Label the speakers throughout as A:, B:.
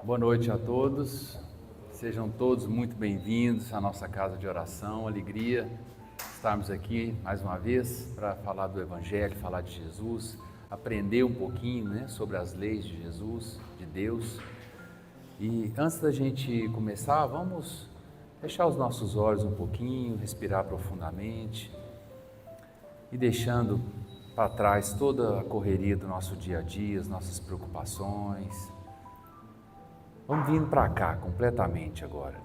A: Boa noite a todos, sejam todos muito bem-vindos à nossa casa de oração. Alegria estarmos aqui mais uma vez para falar do Evangelho, falar de Jesus, aprender um pouquinho, sobre as leis de Jesus, de Deus. E antes da gente começar, vamos fechar os nossos olhos um pouquinho, respirar profundamente e deixando para trás toda a correria do nosso dia a dia, as nossas preocupações. Vamos vindo para cá completamente agora.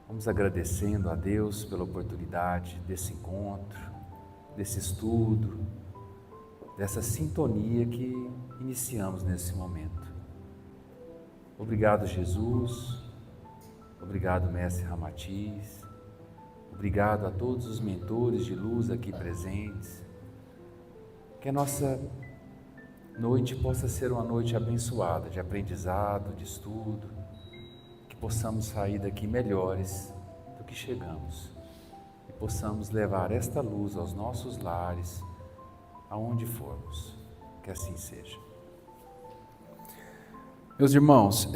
A: Vamos agradecendo a Deus pela oportunidade desse encontro, desse estudo, dessa sintonia que iniciamos nesse momento. Obrigado, Jesus. Obrigado, Mestre Ramatiz. Obrigado a todos os mentores de luz aqui presentes. Que a nossa noite possa ser uma noite abençoada, de aprendizado, de estudo, que possamos sair daqui melhores do que chegamos e possamos levar esta luz aos nossos lares, aonde formos, que assim seja. Meus irmãos,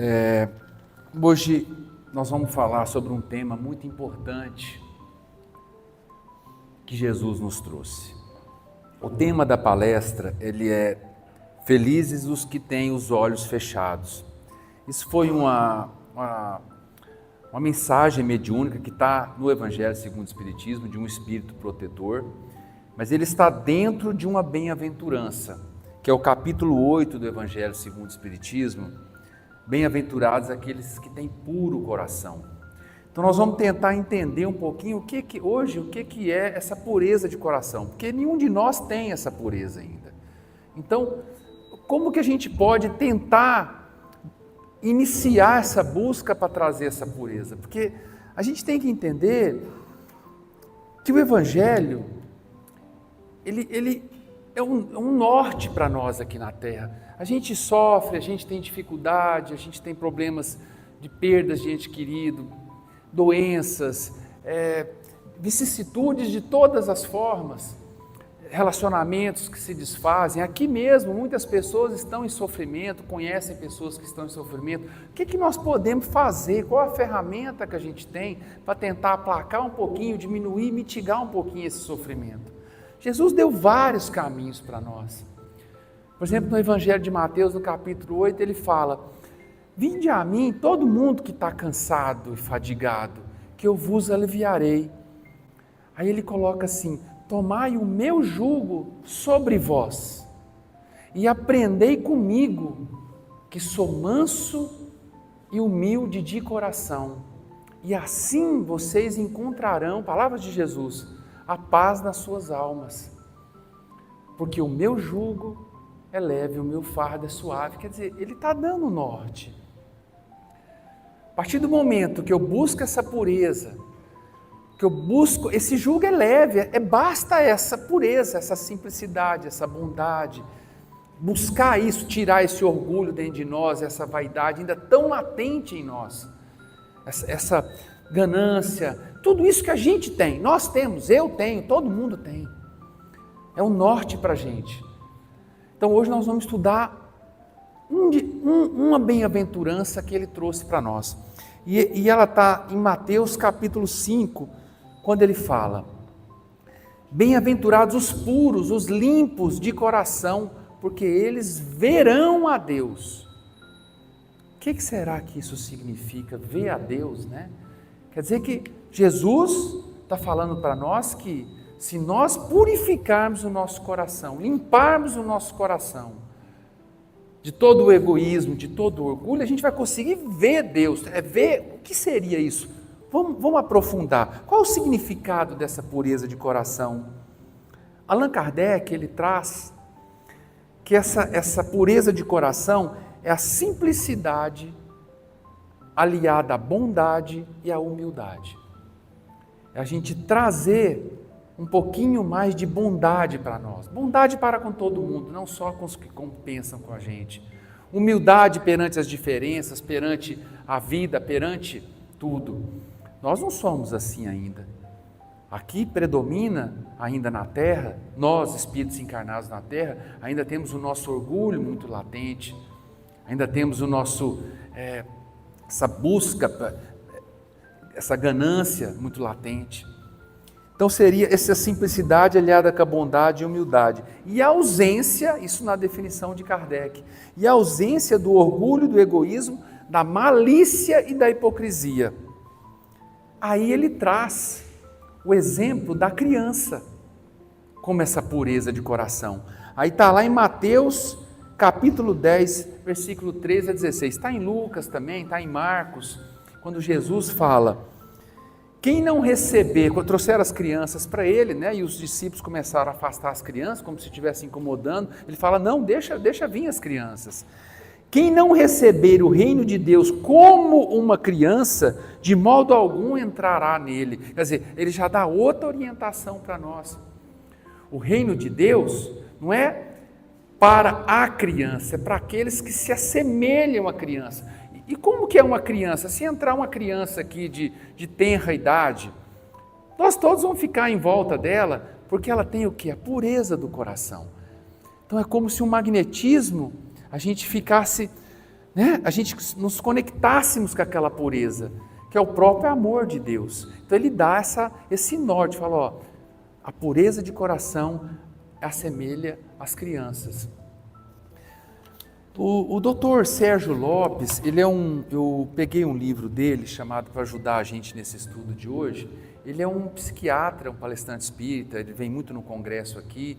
A: hoje nós vamos falar sobre um tema muito importante que Jesus nos trouxe. O tema da palestra, ele é Felizes os que têm os olhos fechados. Isso foi uma mensagem mediúnica que está no Evangelho segundo o Espiritismo, de um espírito protetor, mas ele está dentro de uma bem-aventurança, que é o capítulo 8 do Evangelho segundo o Espiritismo. Bem-aventurados aqueles que têm puro coração. Então nós vamos tentar entender um pouquinho o que é essa pureza de coração, porque nenhum de nós tem essa pureza ainda. Então, como que a gente pode tentar iniciar essa busca para trazer essa pureza? Porque a gente tem que entender que o Evangelho, ele é um norte para nós aqui na Terra. A gente sofre, a gente tem dificuldade, a gente tem problemas de perdas de ente querido, doenças, vicissitudes de todas as formas, relacionamentos que se desfazem. Aqui mesmo, muitas pessoas estão em sofrimento, conhecem pessoas que estão em sofrimento. O que nós podemos fazer? Qual a ferramenta que a gente tem para tentar aplacar um pouquinho, diminuir, mitigar um pouquinho esse sofrimento? Jesus deu vários caminhos para nós. Por exemplo, no Evangelho de Mateus, no capítulo 8, ele fala: vinde a mim todo mundo que está cansado e fadigado, que eu vos aliviarei. Aí ele coloca assim: tomai o meu jugo sobre vós e aprendei comigo, que sou manso e humilde de coração, e assim vocês encontrarão, palavras de Jesus, a paz nas suas almas, porque o meu jugo é leve, o meu fardo é suave. Quer dizer, ele está dando o norte. A partir do momento que eu busco essa pureza, que eu busco, esse jugo é leve, basta essa pureza, essa simplicidade, essa bondade, buscar isso, tirar esse orgulho dentro de nós, essa vaidade ainda tão latente em nós, essa ganância, tudo isso que a gente tem, nós temos, eu tenho, todo mundo tem, é um norte para a gente. Então hoje nós vamos estudar uma bem-aventurança que ele trouxe para nós, e ela está em Mateus capítulo 5, quando ele fala: bem-aventurados os puros, os limpos de coração, porque eles verão a Deus. O que será que isso significa, ver a Deus, né? Quer dizer que Jesus está falando para nós que se nós purificarmos o nosso coração, limparmos o nosso coração de todo o egoísmo, de todo o orgulho, a gente vai conseguir ver Deus. Ver o que seria isso? Vamos aprofundar. Qual é o significado dessa pureza de coração? Allan Kardec, ele traz que essa pureza de coração é a simplicidade aliada à bondade e à humildade. É a gente trazer um pouquinho mais de bondade para nós. Bondade para com todo mundo, não só com os que compensam com a gente. Humildade perante as diferenças, perante a vida, perante tudo. Nós não somos assim ainda. Aqui predomina ainda na Terra, nós espíritos encarnados na Terra, ainda temos o nosso orgulho muito latente, Ainda temos o nosso, essa busca, essa ganância muito latente. Então seria essa simplicidade aliada com a bondade e humildade. E a ausência, isso na definição de Kardec, e a ausência do orgulho, do egoísmo, da malícia e da hipocrisia. Aí ele traz o exemplo da criança, como essa pureza de coração. Aí está lá em Mateus, capítulo 10, versículo 13 a 16. Está em Lucas também, está em Marcos, quando Jesus fala: quem não receber, quando trouxeram as crianças para ele, né, e os discípulos começaram a afastar as crianças, como se estivessem incomodando, ele fala: não, deixa vir as crianças. Quem não receber o reino de Deus como uma criança, de modo algum entrará nele. Quer dizer, ele já dá outra orientação para nós. O reino de Deus não é para a criança, é para aqueles que se assemelham à criança. E como que é uma criança? Se entrar uma criança aqui de tenra idade, nós todos vamos ficar em volta dela, porque ela tem o quê? A pureza do coração. Então é como se um magnetismo, a gente ficasse, né? A gente nos conectássemos com aquela pureza, que é o próprio amor de Deus. Então ele dá esse norte, fala, ó, a pureza de coração assemelha às crianças. O doutor Sérgio Lopes, eu peguei um livro dele, chamado para ajudar a gente nesse estudo de hoje. Ele é um psiquiatra, um palestrante espírita, ele vem muito no congresso aqui,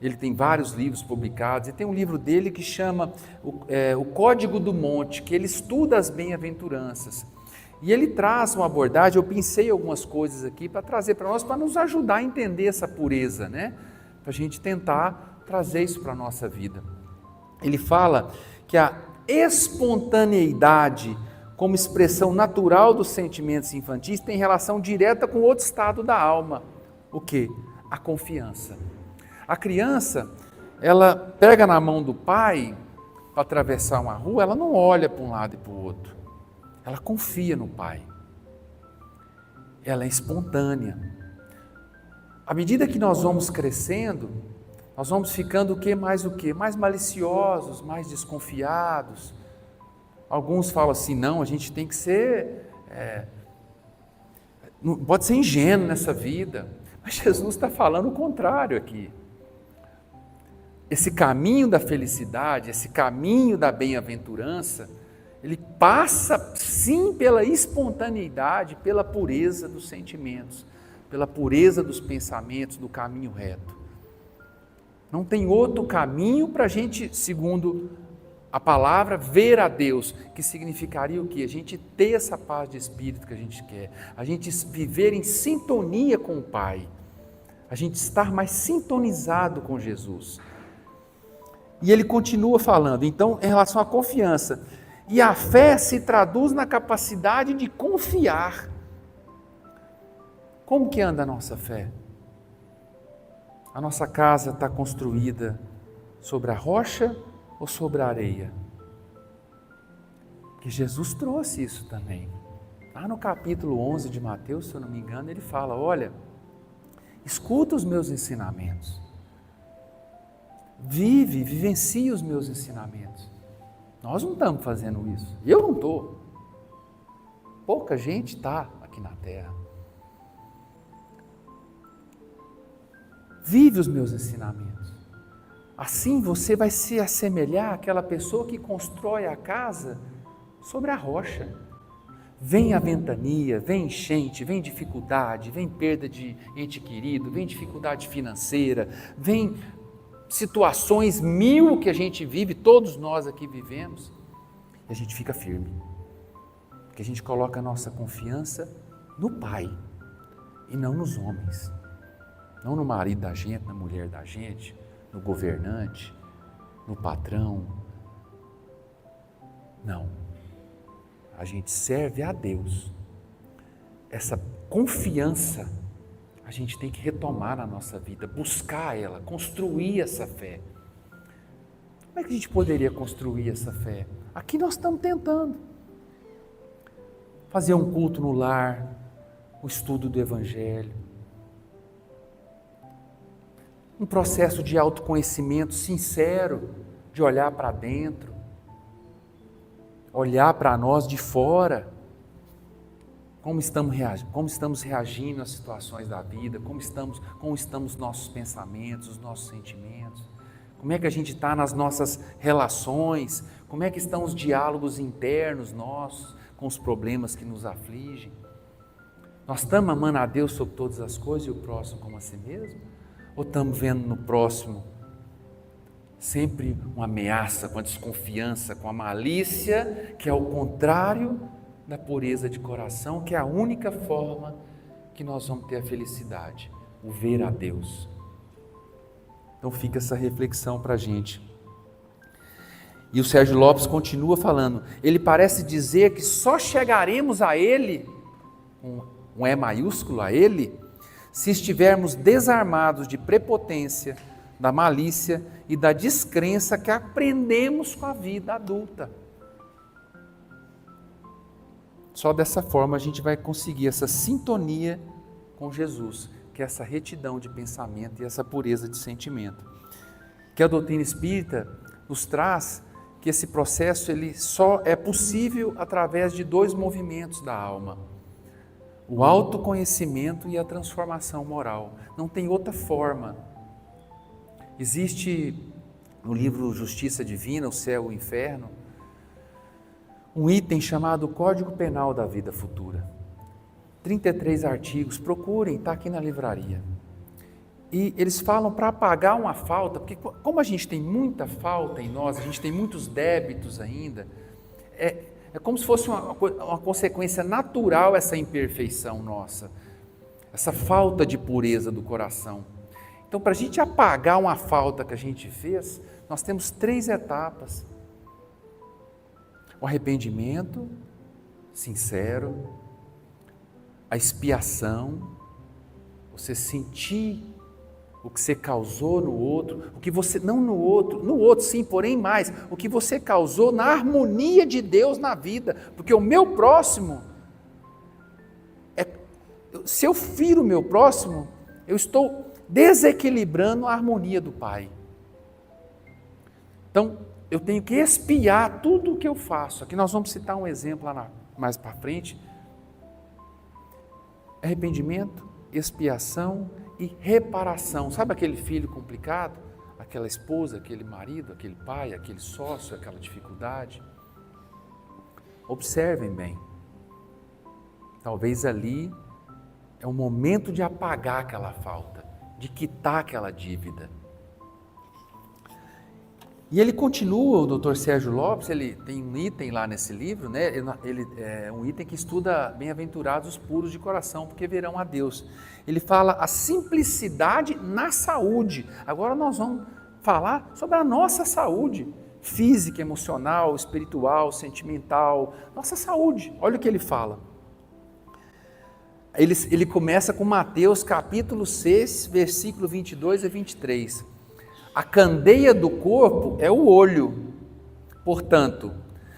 A: ele tem vários livros publicados, e tem um livro dele que chama o Código do Monte, que ele estuda as bem-aventuranças. E ele traz uma abordagem, eu pensei algumas coisas aqui para trazer para nós, para nos ajudar a entender essa pureza, né? Para a gente tentar trazer isso para a nossa vida. Ele fala que a espontaneidade, como expressão natural dos sentimentos infantis, tem relação direta com outro estado da alma. O quê? A confiança. A criança, ela pega na mão do pai para atravessar uma rua, ela não olha para um lado e para o outro. Ela confia no pai. Ela é espontânea. À medida que nós vamos crescendo, nós vamos ficando o quê? Mais maliciosos, mais desconfiados. Alguns falam assim, não, a gente tem que ser, não pode ser ingênuo nessa vida. Mas Jesus está falando o contrário aqui. Esse caminho da felicidade, esse caminho da bem-aventurança, ele passa sim pela espontaneidade, pela pureza dos sentimentos, pela pureza dos pensamentos, do caminho reto. Não tem outro caminho para a gente, segundo a palavra, ver a Deus, que significaria o quê? A gente ter essa paz de espírito que a gente quer, a gente viver em sintonia com o Pai, a gente estar mais sintonizado com Jesus. E ele continua falando, então, em relação à confiança, e a fé se traduz na capacidade de confiar. Como que anda a nossa fé? A nossa casa está construída sobre a rocha ou sobre a areia? Porque Jesus trouxe isso também. Lá no capítulo 11 de Mateus, se eu não me engano, ele fala, olha, escuta os meus ensinamentos. Vivencia os meus ensinamentos. Nós não estamos fazendo isso. Eu não estou. Pouca gente está aqui na terra. Vive os meus ensinamentos. Assim você vai se assemelhar àquela pessoa que constrói a casa sobre a rocha. Vem a ventania, vem enchente, vem dificuldade, vem perda de ente querido, vem dificuldade financeira, vem situações mil que a gente vive, todos nós aqui vivemos, e a gente fica firme. Porque a gente coloca a nossa confiança no Pai e não nos homens. Não no marido da gente, na mulher da gente, no governante, no patrão. Não. A gente serve a Deus. Essa confiança a gente tem que retomar na nossa vida, buscar ela, construir essa fé. Como é que a gente poderia construir essa fé? Aqui nós estamos tentando. Fazer um culto no lar, o estudo do Evangelho. Um processo de autoconhecimento sincero, de olhar para dentro. olhar para nós de fora, como estamos reagindo às situações da vida, como estamos nossos pensamentos, os nossos sentimentos, como é que a gente está nas nossas relações, como é que estão os diálogos internos nossos com os problemas que nos afligem. Nós estamos amando a Deus sobre todas as coisas e o próximo como a si mesmo? Ou estamos vendo no próximo sempre uma ameaça, com a desconfiança, com a malícia, que é o contrário da pureza de coração, que é a única forma que nós vamos ter a felicidade, o ver a Deus. Então fica essa reflexão para a gente. E o Sérgio Lopes continua falando, ele parece dizer que só chegaremos a Ele, um E maiúsculo a Ele, se estivermos desarmados de prepotência, da malícia e da descrença que aprendemos com a vida adulta. Só dessa forma a gente vai conseguir essa sintonia com Jesus, que é essa retidão de pensamento e essa pureza de sentimento. Que a doutrina espírita nos traz que esse processo ele só é possível através de dois movimentos da alma: o autoconhecimento e a transformação moral. Não tem outra forma. Existe no livro Justiça Divina, o Céu e o Inferno, um item chamado Código Penal da Vida Futura. 33 artigos, procurem, está aqui na livraria. E eles falam para apagar uma falta, porque como a gente tem muita falta em nós, a gente tem muitos débitos ainda, é como se fosse uma consequência natural essa imperfeição nossa, essa falta de pureza do coração. Então, para a gente apagar uma falta que a gente fez, nós temos 3 etapas. O arrependimento sincero, a expiação, você sentir o que você causou no outro, o que você, não no outro sim, porém mais, o que você causou na harmonia de Deus na vida, porque o meu próximo, se eu firo o meu próximo, eu estou desequilibrando a harmonia do Pai. Então, eu tenho que expiar tudo o que eu faço. Aqui nós vamos citar um exemplo lá mais para frente. Arrependimento, expiação e reparação. Sabe aquele filho complicado? Aquela esposa, aquele marido, aquele pai, aquele sócio, aquela dificuldade? Observem bem. Talvez ali é o momento de apagar aquela falta, de quitar aquela dívida. E ele continua, o Dr. Sérgio Lopes, ele tem um item lá nesse livro, né? Ele é um item que estuda bem-aventurados os puros de coração, porque verão a Deus. Ele fala a simplicidade na saúde. Agora nós vamos falar sobre a nossa saúde, física, emocional, espiritual, sentimental, nossa saúde. Olha o que ele fala. Ele começa com Mateus capítulo 6, versículo 22 a 23. A candeia do corpo é o olho. Portanto,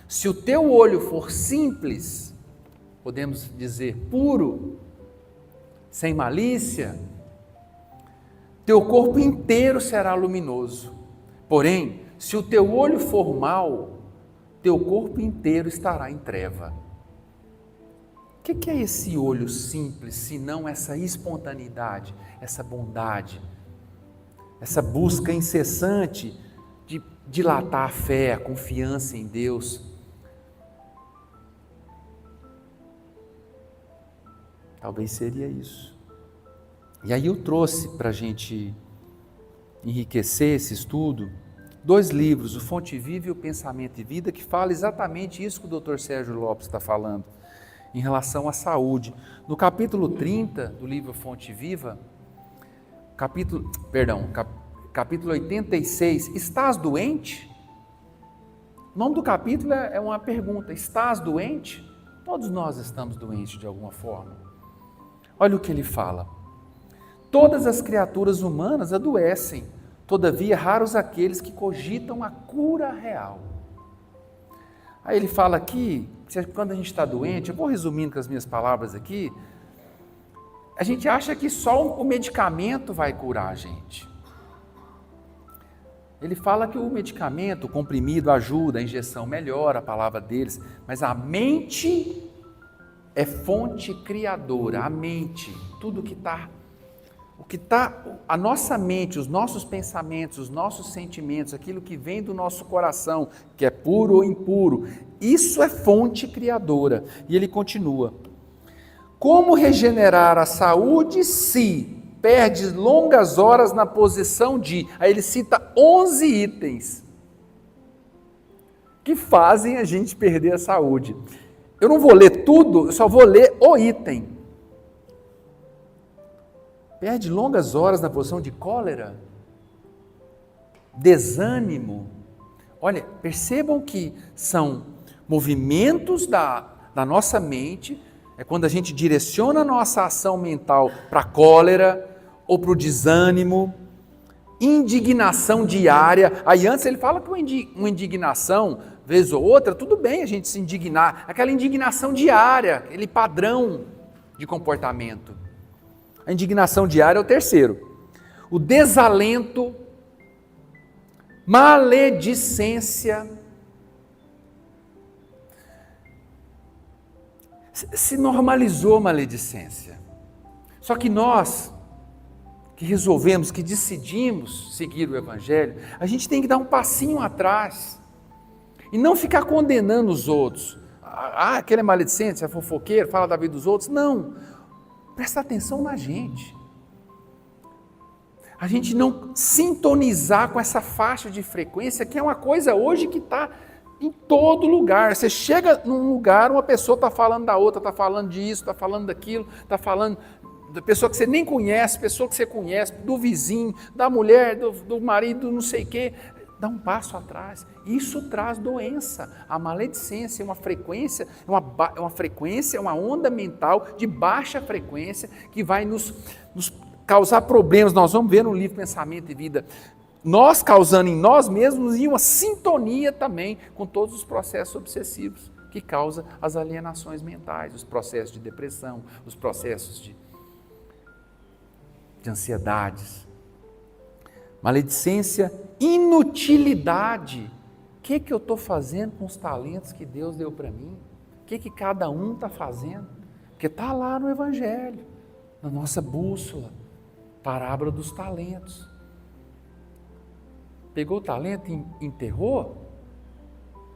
A: se o teu olho for simples, podemos dizer puro, sem malícia, teu corpo inteiro será luminoso. Porém, se o teu olho for mau, teu corpo inteiro estará em treva. O que é esse olho simples, se não essa espontaneidade, essa bondade, essa busca incessante de dilatar a fé, a confiança em Deus? Talvez seria isso. E aí eu trouxe para a gente enriquecer esse estudo 2 livros, o Fonte Viva e o Pensamento e Vida, que fala exatamente isso que o Dr. Sérgio Lopes está falando, em relação à saúde. No capítulo 30 do livro Fonte Viva, capítulo 86, estás doente? O nome do capítulo é uma pergunta, estás doente? Todos nós estamos doentes de alguma forma. Olha o que ele fala. Todas as criaturas humanas adoecem, todavia raros aqueles que cogitam a cura real. Aí ele fala aqui, quando a gente está doente, eu vou resumindo com as minhas palavras aqui, a gente acha que só o medicamento vai curar a gente. Ele fala que o medicamento, o comprimido ajuda, a injeção melhora, a palavra deles, mas a mente é fonte criadora, a mente, tudo que está, a nossa mente, os nossos pensamentos, os nossos sentimentos, aquilo que vem do nosso coração, que é puro ou impuro, isso é fonte criadora. E ele continua: como regenerar a saúde se perde longas horas na posição de... Aí ele cita 11 itens que fazem a gente perder a saúde. Eu não vou ler tudo, eu só vou ler o item. Perde longas horas na posição de cólera, desânimo. Olha, percebam que são movimentos da nossa mente, é quando a gente direciona a nossa ação mental para a cólera ou para o desânimo, indignação diária. Aí antes ele fala que uma indignação, vez ou outra, tudo bem a gente se indignar, aquela indignação diária, aquele padrão de comportamento. A indignação diária é o terceiro. O desalento, maledicência. Se normalizou a maledicência. Só que nós, que resolvemos, que decidimos seguir o Evangelho, a gente tem que dar um passinho atrás e não ficar condenando os outros. Aquele é maledicente, é fofoqueiro, fala da vida dos outros. Não, presta atenção na gente. A gente não sintonizar com essa faixa de frequência, que é uma coisa hoje que está em todo lugar. Você chega num lugar, uma pessoa está falando da outra, está falando disso, está falando daquilo, está falando da pessoa que você nem conhece, pessoa que você conhece, do vizinho, da mulher, do marido, não sei o quê. Dá um passo atrás. Isso traz doença. A maledicência é uma frequência, uma onda mental de baixa frequência que vai nos causar problemas. Nós vamos ver no livro Pensamento e Vida, nós causando em nós mesmos e uma sintonia também com todos os processos obsessivos que causam as alienações mentais, os processos de depressão, os processos de ansiedades. Maledicência, inutilidade. O que eu estou fazendo com os talentos que Deus deu para mim? O que cada um está fazendo? Porque está lá no Evangelho, na nossa bússola, parábola dos talentos. Pegou o talento e enterrou,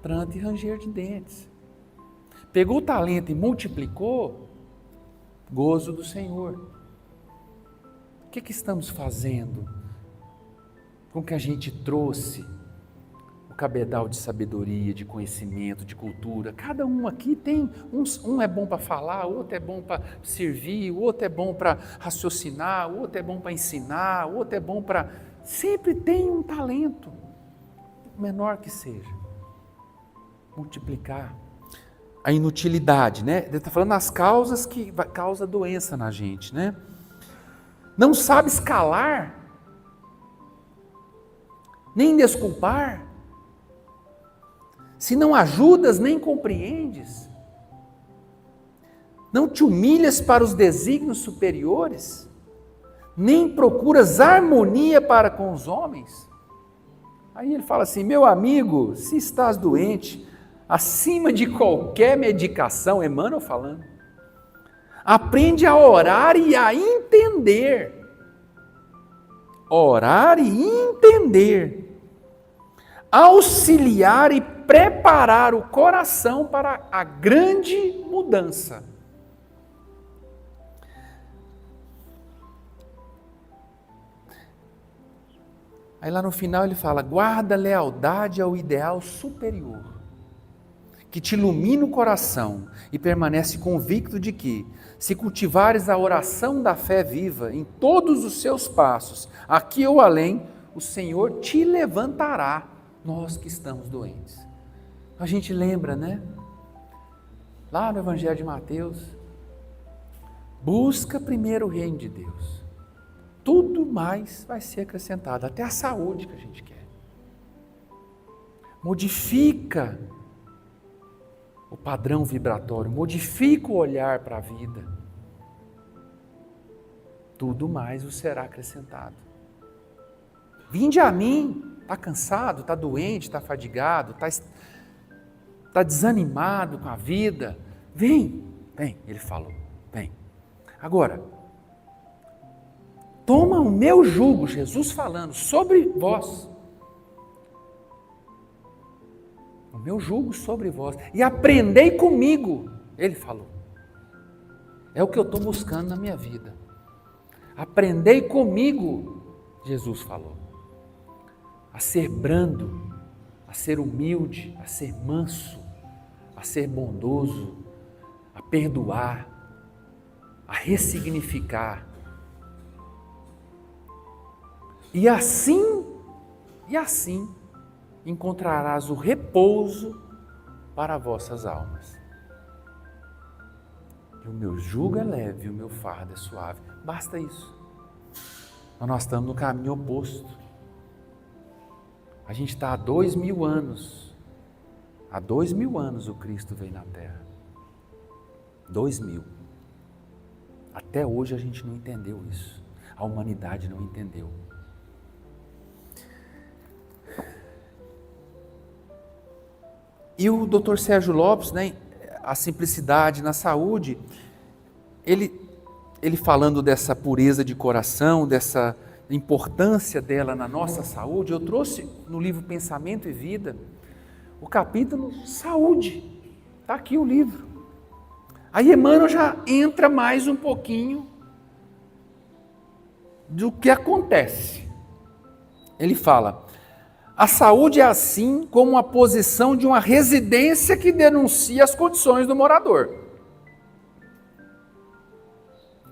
A: pranto e ranger de dentes. Pegou o talento e multiplicou, gozo do Senhor. O que estamos fazendo com o que a gente trouxe? O cabedal de sabedoria, de conhecimento, de cultura. Cada um aqui tem, um é bom para falar, o outro é bom para servir, o outro é bom para raciocinar, o outro é bom para ensinar, o outro é bom para... Sempre tem um talento, menor que seja. Multiplicar. A inutilidade, né? Ele está falando das causas que causa doença na gente, né? Não sabe escalar, nem desculpar. Se não ajudas, nem compreendes. Não te humilhas para os desígnios superiores, nem procuras harmonia para com os homens. Aí ele fala assim: meu amigo, se estás doente, acima de qualquer medicação, Emmanuel falando, aprende a orar e a entender. Orar e entender. Auxiliar e preparar o coração para a grande mudança. Aí lá no final ele fala: guarda lealdade ao ideal superior, que te ilumina o coração e permanece convicto de que, se cultivares a oração da fé viva em todos os seus passos, aqui ou além, o Senhor te levantará, nós que estamos doentes. A gente lembra, né? Lá no Evangelho de Mateus, busca primeiro o reino de Deus. Tudo mais vai ser acrescentado, até a saúde que a gente quer. Modifica o padrão vibratório, modifica o olhar para a vida. Tudo mais vos será acrescentado. Vinde a mim, Está cansado? Está doente? Está fadigado? Está desanimado com a vida? Vem, ele falou, vem. Agora, toma o meu jugo, Jesus falando, sobre vós. O meu jugo sobre vós. E aprendei comigo, ele falou. É o que eu estou buscando na minha vida. Aprendei comigo, Jesus falou. A ser brando, a ser humilde, a ser manso, a ser bondoso, a perdoar, a ressignificar. E assim encontrarás o repouso para vossas almas. E o meu jugo é leve, e o meu fardo é suave. Basta isso. Mas nós estamos no caminho oposto. A gente está há 2000 anos. Há 2000 anos o Cristo veio na Terra. 2000. Até hoje a gente não entendeu isso. A humanidade não entendeu. E o Dr. Sérgio Lopes, né, a simplicidade na saúde, ele falando dessa pureza de coração, dessa importância dela na nossa saúde, eu trouxe no livro Pensamento e Vida, o capítulo Saúde. Está aqui o livro. Aí Emmanuel já entra mais um pouquinho do que acontece. Ele fala: a saúde é assim como a posição de uma residência que denuncia as condições do morador.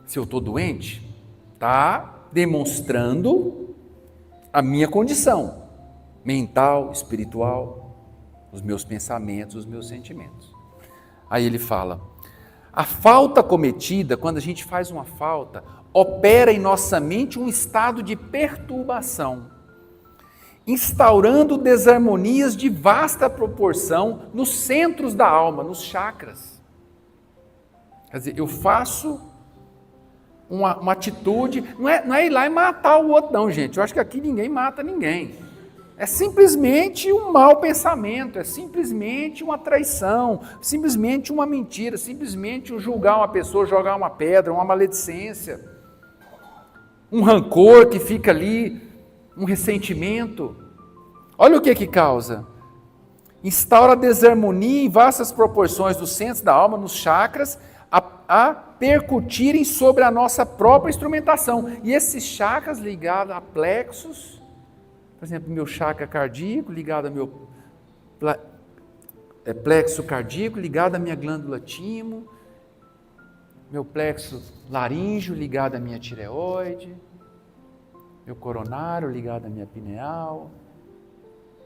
A: Se eu estou doente, está demonstrando a minha condição mental, espiritual, os meus pensamentos, os meus sentimentos. Aí ele fala: a falta cometida, quando a gente faz uma falta, opera em nossa mente um estado de perturbação, instaurando desarmonias de vasta proporção nos centros da alma, nos chakras. Quer dizer, eu faço uma atitude, não é ir lá e matar o outro não, gente. Eu acho que aqui ninguém mata ninguém. É simplesmente um mau pensamento, é simplesmente uma traição, simplesmente uma mentira, simplesmente julgar uma pessoa, jogar uma pedra, uma maledicência, um rancor que fica ali, um ressentimento. Olha o que causa. Instaura desarmonia em vastas proporções dos centros da alma, nos chakras, a percutirem sobre a nossa própria instrumentação. E esses chakras ligados a plexos, por exemplo, meu chakra cardíaco ligado ao meu plexo cardíaco, ligado à minha glândula timo, meu plexo laríngeo ligado à minha tireoide, meu coronário ligado à minha pineal,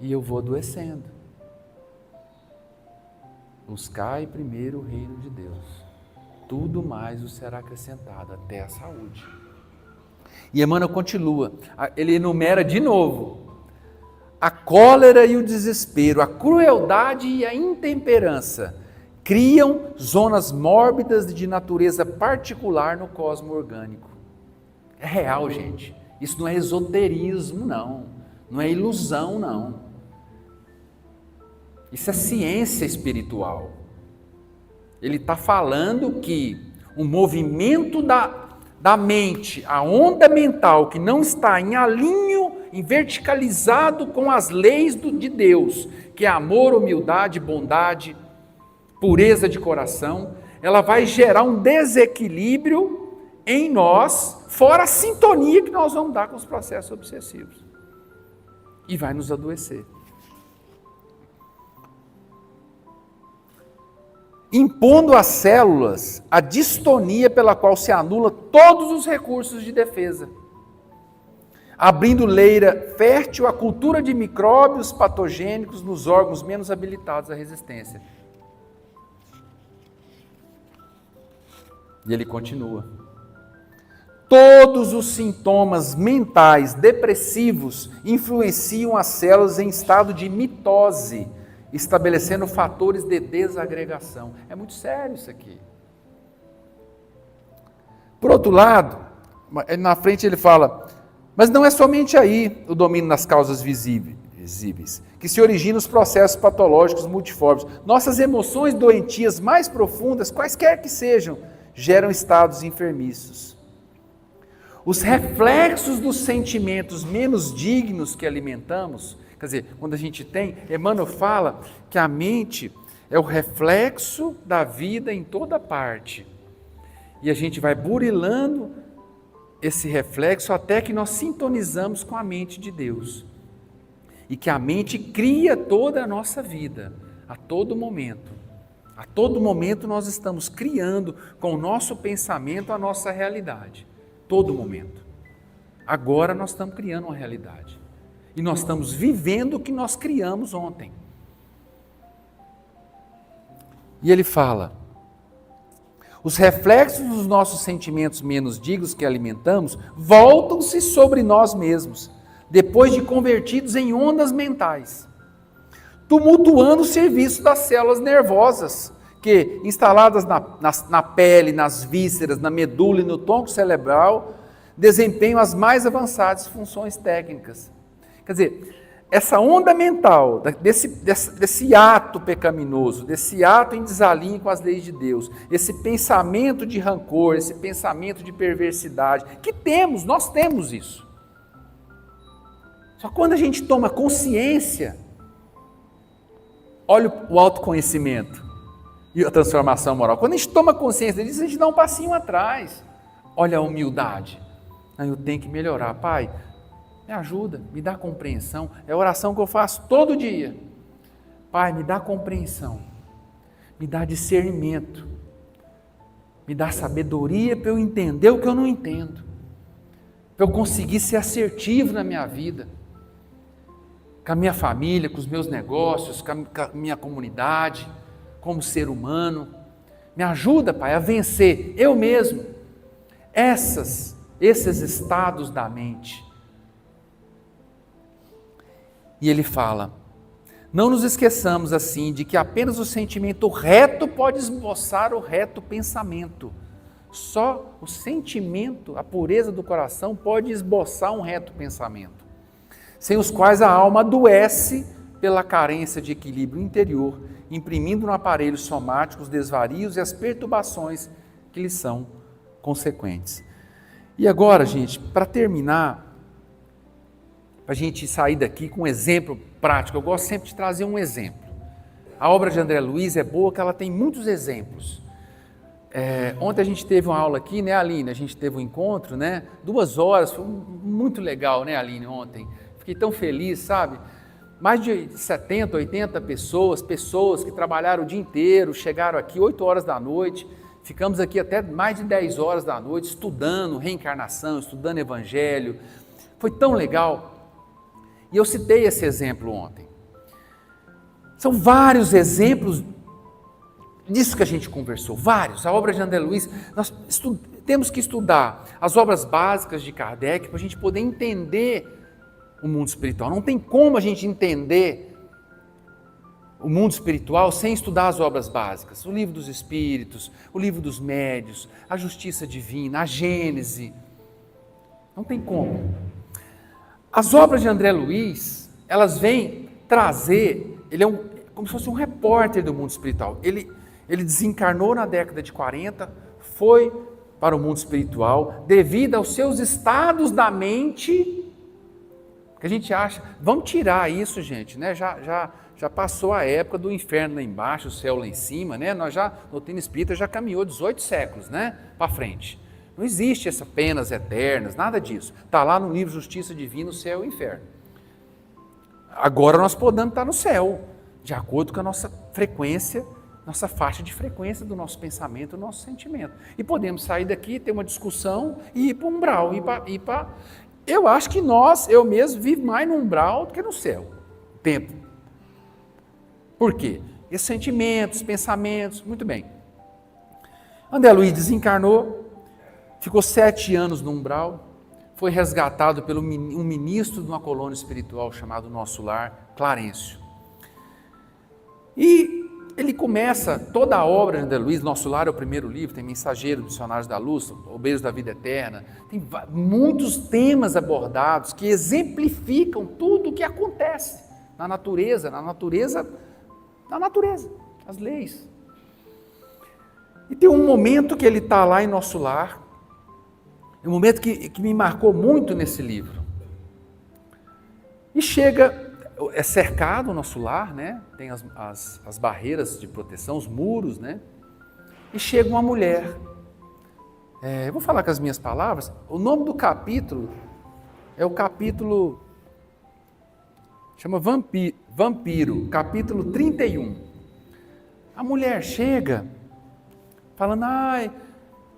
A: e eu vou adoecendo. Buscai primeiro o reino de Deus, tudo mais o será acrescentado, até a saúde. E Emmanuel continua, ele enumera de novo: a cólera e o desespero, a crueldade e a intemperança criam zonas mórbidas de natureza particular no cosmo orgânico. É real, gente. Isso não é esoterismo, não. Não é ilusão, não. Isso é ciência espiritual. Ele está falando que o movimento da mente, a onda mental que não está em alinho, em verticalizado com as leis de Deus, que é amor, humildade, bondade, pureza de coração, ela vai gerar um desequilíbrio em nós, fora a sintonia que nós vamos dar com os processos obsessivos. E vai nos adoecer. Impondo às células a distonia pela qual se anula todos os recursos de defesa, abrindo leira fértil à cultura de micróbios patogênicos nos órgãos menos habilitados à resistência. E ele continua: todos os sintomas mentais depressivos influenciam as células em estado de mitose, estabelecendo fatores de desagregação. É muito sério isso aqui. Por outro lado, na frente ele fala: mas não é somente aí o domínio das causas visíveis. invisíveis, que se originam nos processos patológicos multiformes. Nossas emoções doentias mais profundas, quaisquer que sejam, geram estados enfermiços. Os reflexos dos sentimentos menos dignos que alimentamos, quer dizer, quando a gente tem, Emmanuel fala que a mente é o reflexo da vida em toda parte. E a gente vai burilando esse reflexo até que nós sintonizamos com a mente de Deus. E que a mente cria toda a nossa vida, a todo momento. A todo momento nós estamos criando com o nosso pensamento a nossa realidade. Todo momento. Agora nós estamos criando uma realidade. E nós estamos vivendo o que nós criamos ontem. E ele fala: os reflexos dos nossos sentimentos menos dignos que alimentamos voltam-se sobre nós mesmos, depois de convertidos em ondas mentais, tumultuando o serviço das células nervosas, que, instaladas na pele, nas vísceras, na medula e no tronco cerebral, desempenham as mais avançadas funções técnicas. Quer dizer, essa onda mental, desse ato pecaminoso, desse ato em desalinho com as leis de Deus, esse pensamento de rancor, esse pensamento de perversidade, que nós temos isso. Só quando a gente toma consciência, olha o autoconhecimento e a transformação moral. Quando a gente toma consciência disso, a gente dá um passinho atrás. Olha a humildade. Eu tenho que melhorar. Pai, me ajuda, me dá compreensão. É a oração que eu faço todo dia. Pai, me dá compreensão. Me dá discernimento. Me dá sabedoria para eu entender o que eu não entendo. Para eu conseguir ser assertivo na minha vida. Com a minha família, com os meus negócios, com a minha comunidade, como ser humano. Me ajuda, Pai, a vencer eu mesmo esses estados da mente. E ele fala: não nos esqueçamos assim de que apenas o sentimento reto pode esboçar o reto pensamento. Só o sentimento, a pureza do coração pode esboçar um reto pensamento, sem os quais a alma adoece pela carência de equilíbrio interior, imprimindo no aparelho somático os desvarios e as perturbações que lhes são consequentes. E agora, gente, para terminar, para a gente sair daqui com um exemplo prático, eu gosto sempre de trazer um exemplo. A obra de André Luiz é boa, que ela tem muitos exemplos. Ontem a gente teve uma aula aqui, né, Aline? A gente teve um encontro, né? 2 horas, foi muito legal, né, Aline, ontem. Fiquei tão feliz, sabe? Mais de 70, 80 pessoas que trabalharam o dia inteiro, chegaram aqui 8 horas da noite, ficamos aqui até mais de 10 horas da noite, estudando reencarnação, estudando evangelho. Foi tão legal. E eu citei esse exemplo ontem. São vários exemplos disso que a gente conversou, vários. A obra de André Luiz, nós temos que estudar as obras básicas de Kardec para a gente poder entender o mundo espiritual. Não tem como a gente entender o mundo espiritual sem estudar as obras básicas. O Livro dos Espíritos, o Livro dos Médiuns, a Justiça Divina, a Gênese. Não tem como. As obras de André Luiz, elas vêm trazer, ele é como se fosse um repórter do mundo espiritual. Ele desencarnou na década de 40, foi para o mundo espiritual, devido aos seus estados da mente, que a gente acha, vamos tirar isso, gente, né? Já passou a época do inferno lá embaixo, o céu lá em cima, né? A doutrina espírita já caminhou 18 séculos, né? Para frente. Não existe essas penas eternas, nada disso. Está lá no livro Justiça Divina, o céu e o inferno. Agora nós podemos estar no céu, de acordo com a nossa frequência, nossa faixa de frequência do nosso pensamento, do nosso sentimento. E podemos sair daqui, ter uma discussão e ir para o umbral. Eu acho que eu mesmo, vivo mais no umbral do que no céu. Tempo. Por quê? Esses sentimentos, pensamentos, muito bem. André Luiz desencarnou, ficou 7 anos no umbral, foi resgatado por um ministro de uma colônia espiritual chamado Nosso Lar, Clarencio. E ele começa toda a obra de André Luiz. Nosso Lar é o primeiro livro, tem Mensageiro, Missionários da Luz, Obreiros da Vida Eterna, tem muitos temas abordados que exemplificam tudo o que acontece na natureza, as leis. E tem um momento que ele está lá em nosso lar, um momento que me marcou muito nesse livro. E chega, é cercado o nosso lar, né? Tem as barreiras de proteção, os muros, né? E chega uma mulher. Eu vou falar com as minhas palavras. O nome do capítulo é o capítulo, chama Vampiro, capítulo 31. A mulher chega falando,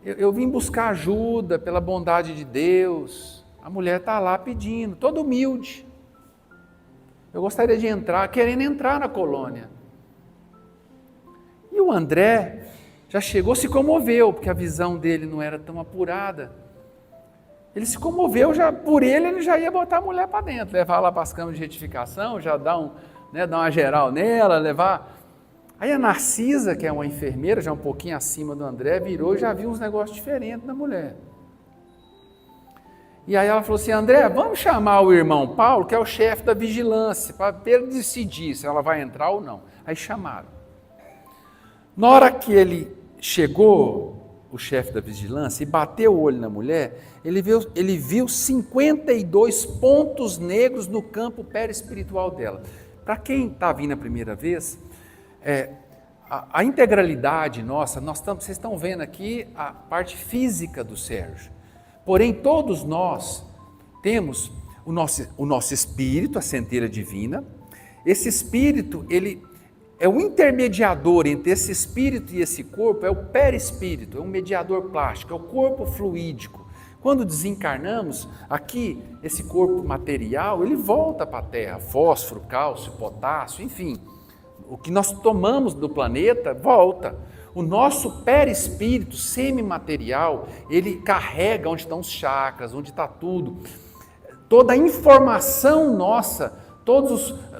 A: eu vim buscar ajuda pela bondade de Deus. A mulher está lá pedindo, toda humilde. Eu gostaria de entrar, querendo entrar na colônia. E o André já chegou, se comoveu, porque a visão dele não era tão apurada. Ele se comoveu, por ele já ia botar a mulher para dentro, levar lá para as câmaras de retificação, já dar uma geral nela, levar. Aí a Narcisa, que é uma enfermeira, já um pouquinho acima do André, virou e já viu uns negócios diferentes na mulher. E aí ela falou assim, André, vamos chamar o irmão Paulo, que é o chefe da vigilância, para ele decidir se ela vai entrar ou não. Aí chamaram. Na hora que ele chegou, o chefe da vigilância, e bateu o olho na mulher, ele viu 52 pontos negros no campo perispiritual dela. Para quem está vindo a primeira vez, a integralidade nossa, vocês estão vendo aqui a parte física do Sérgio. Porém, todos nós temos o nosso espírito, a centelha divina. Esse espírito, ele é o intermediador entre esse espírito e esse corpo, é o perispírito, é um mediador plástico, é o corpo fluídico. Quando desencarnamos, aqui, esse corpo material, ele volta para a Terra, fósforo, cálcio, potássio, enfim. O que nós tomamos do planeta, volta. O nosso perispírito semimaterial, ele carrega onde estão os chakras, onde está tudo. Toda a informação nossa,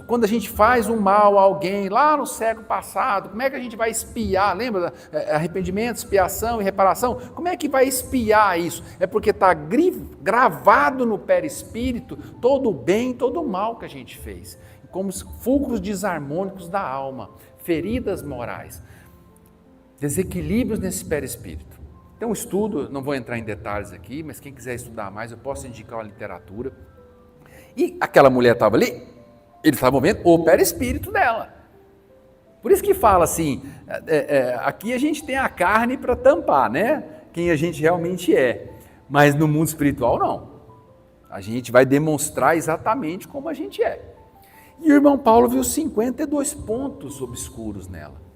A: quando a gente faz um mal a alguém, lá no século passado, como é que a gente vai espiar? Lembra? Arrependimento, expiação e reparação. Como é que vai espiar isso? É porque está gravado no perispírito todo o bem, todo o mal que a gente fez. Como fulcros desarmônicos da alma, feridas morais, desequilíbrios nesse perispírito. Tem um estudo, não vou entrar em detalhes aqui, mas quem quiser estudar mais, eu posso indicar uma literatura. E aquela mulher estava ali, eles estavam vendo o perispírito dela. Por isso que fala assim, aqui a gente tem a carne para tampar, né? Quem a gente realmente é. Mas no mundo espiritual não. A gente vai demonstrar exatamente como a gente é. E o irmão Paulo viu 52 pontos obscuros nela.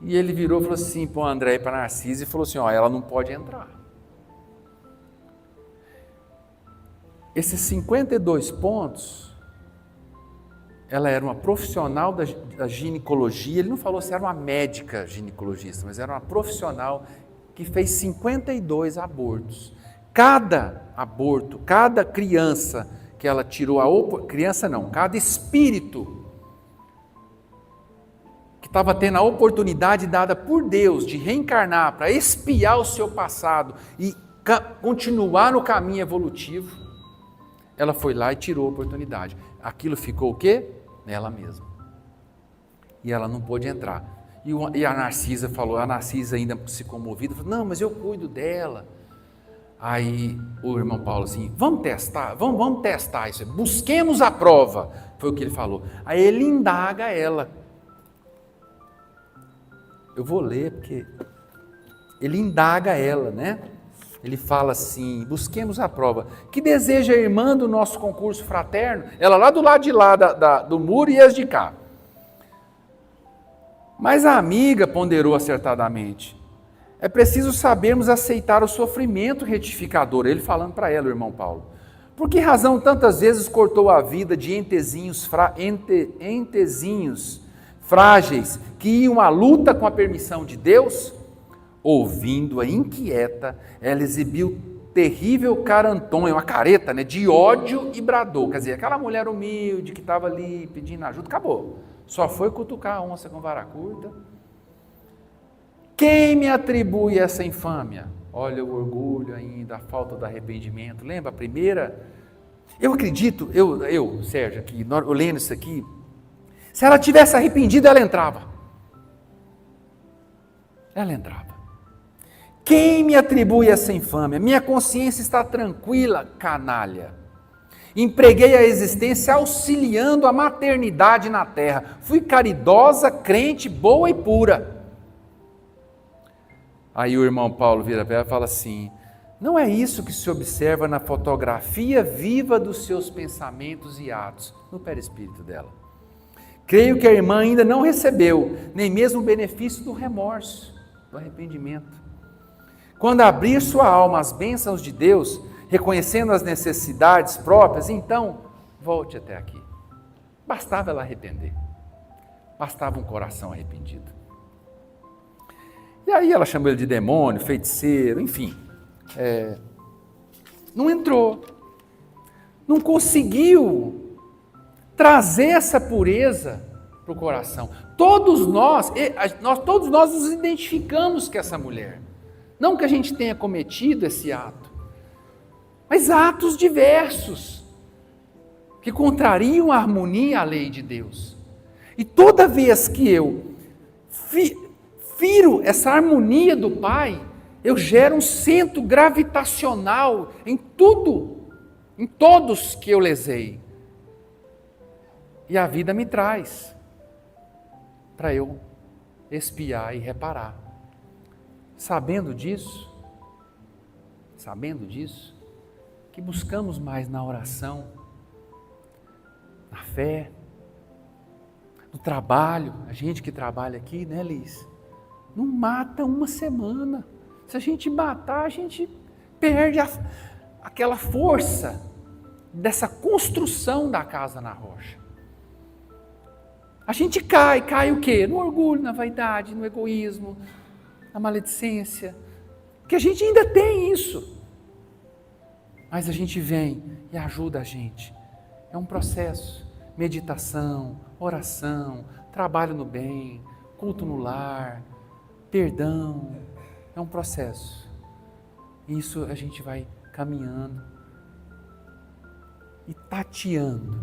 A: E ele virou e falou assim para o André e para a Narcisa e falou assim, ela não pode entrar. Esses 52 pontos, ela era uma profissional da ginecologia, ele não falou se era uma médica ginecologista, mas era uma profissional que fez 52 abortos. Cada aborto, cada criança que ela tirou, cada espírito que estava tendo a oportunidade dada por Deus de reencarnar para expiar o seu passado e continuar no caminho evolutivo, ela foi lá e tirou a oportunidade. Aquilo ficou o quê? Nela mesma. E ela não pôde entrar. E a Narcisa falou, ainda se comovida, falou, não, mas eu cuido dela. Aí o irmão Paulo assim, vamos testar isso, busquemos a prova, foi o que ele falou. Aí ele indaga ela. Eu vou ler porque ele indaga ela, né? Ele fala assim, busquemos a prova. Que deseja a irmã do nosso concurso fraterno? Ela lá do lado de lá do muro e as de cá. Mas a amiga ponderou acertadamente. É preciso sabermos aceitar o sofrimento retificador. Ele falando para ela, o irmão Paulo. Por que razão tantas vezes cortou a vida de entezinhos frágeis que iam à luta com a permissão de Deus? Ouvindo-a inquieta, ela exibiu terrível carantonha, uma careta, né, de ódio e bradou. Quer dizer, aquela mulher humilde que estava ali pedindo ajuda, acabou. Só foi cutucar a onça com vara curta. Quem me atribui essa infâmia? Olha o orgulho ainda, a falta do arrependimento. Lembra a primeira Eu acredito, Sérgio, aqui, eu lendo isso aqui, se ela tivesse arrependida, ela entrava. Ela entrava. Quem me atribui essa infâmia? Minha consciência está tranquila, canalha. Empreguei a existência auxiliando a maternidade na terra. Fui caridosa, crente, boa e pura. Aí o irmão Paulo vira para ela e fala assim: não é isso que se observa na fotografia viva dos seus pensamentos e atos, no perispírito dela. Creio que a irmã ainda não recebeu, nem mesmo o benefício do remorso, do arrependimento. Quando abrir sua alma às bênçãos de Deus, reconhecendo as necessidades próprias, então volte até aqui. Bastava ela arrepender. Bastava um coração arrependido. E aí ela chamou ele de demônio, feiticeiro, enfim. Não entrou. Não conseguiu trazer essa pureza para o coração. Todos nós nos identificamos com essa mulher. Não que a gente tenha cometido esse ato, mas atos diversos que contrariam a harmonia e a lei de Deus. E toda vez que eu firo essa harmonia do Pai, eu gero um centro gravitacional em tudo, em todos que eu lesei. E a vida me traz para eu expiar e reparar. Sabendo disso, que buscamos mais na oração, na fé, no trabalho. A gente que trabalha aqui, né, Liz? Não mata uma semana. Se a gente matar, a gente perde aquela força dessa construção da casa na rocha. A gente cai o quê? No orgulho, na vaidade, no egoísmo, na maledicência, que a gente ainda tem isso. Mas a gente vem e ajuda a gente. É um processo. Meditação, oração, trabalho no bem, culto no lar, perdão. É um processo. Isso a gente vai caminhando e tateando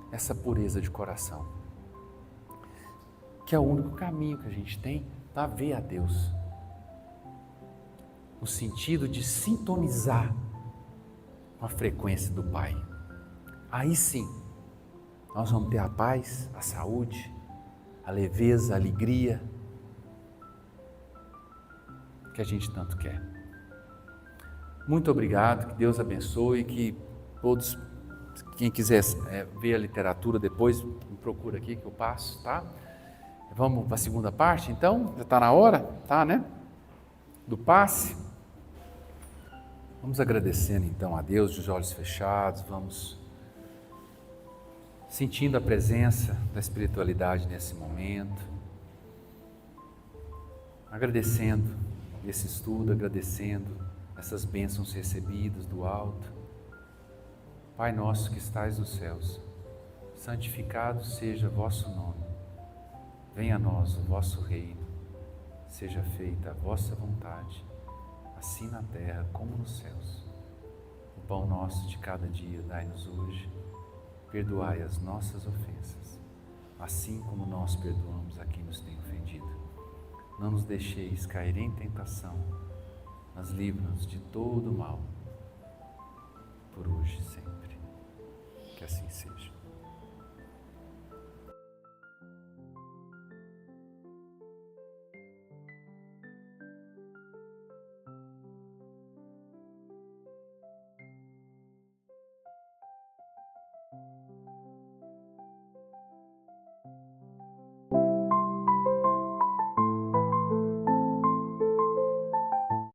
A: essa pureza de coração, que é o único caminho que a gente tem para ver a Deus, no sentido de sintonizar com a frequência do Pai. Aí sim, nós vamos ter a paz, a saúde, a leveza, a alegria que a gente tanto quer. Muito obrigado, que Deus abençoe, que todos, quem quiser ver a literatura depois, me procura aqui que eu passo, tá? Vamos para a segunda parte, então? Já está na hora? Tá, né? Do passe. Vamos agradecendo, então, a Deus, de olhos fechados, vamos sentindo a presença da espiritualidade nesse momento, agradecendo esse estudo, agradecendo essas bênçãos recebidas do alto. Pai nosso que estais nos céus, santificado seja vosso nome. Venha a nós o vosso reino, seja feita a vossa vontade, assim na terra como nos céus. O pão nosso de cada dia dai-nos hoje, perdoai as nossas ofensas, assim como nós perdoamos a quem nos tem ofendido. Não nos deixeis cair em tentação, mas livra-nos de todo o mal, por hoje e sempre. Que assim seja.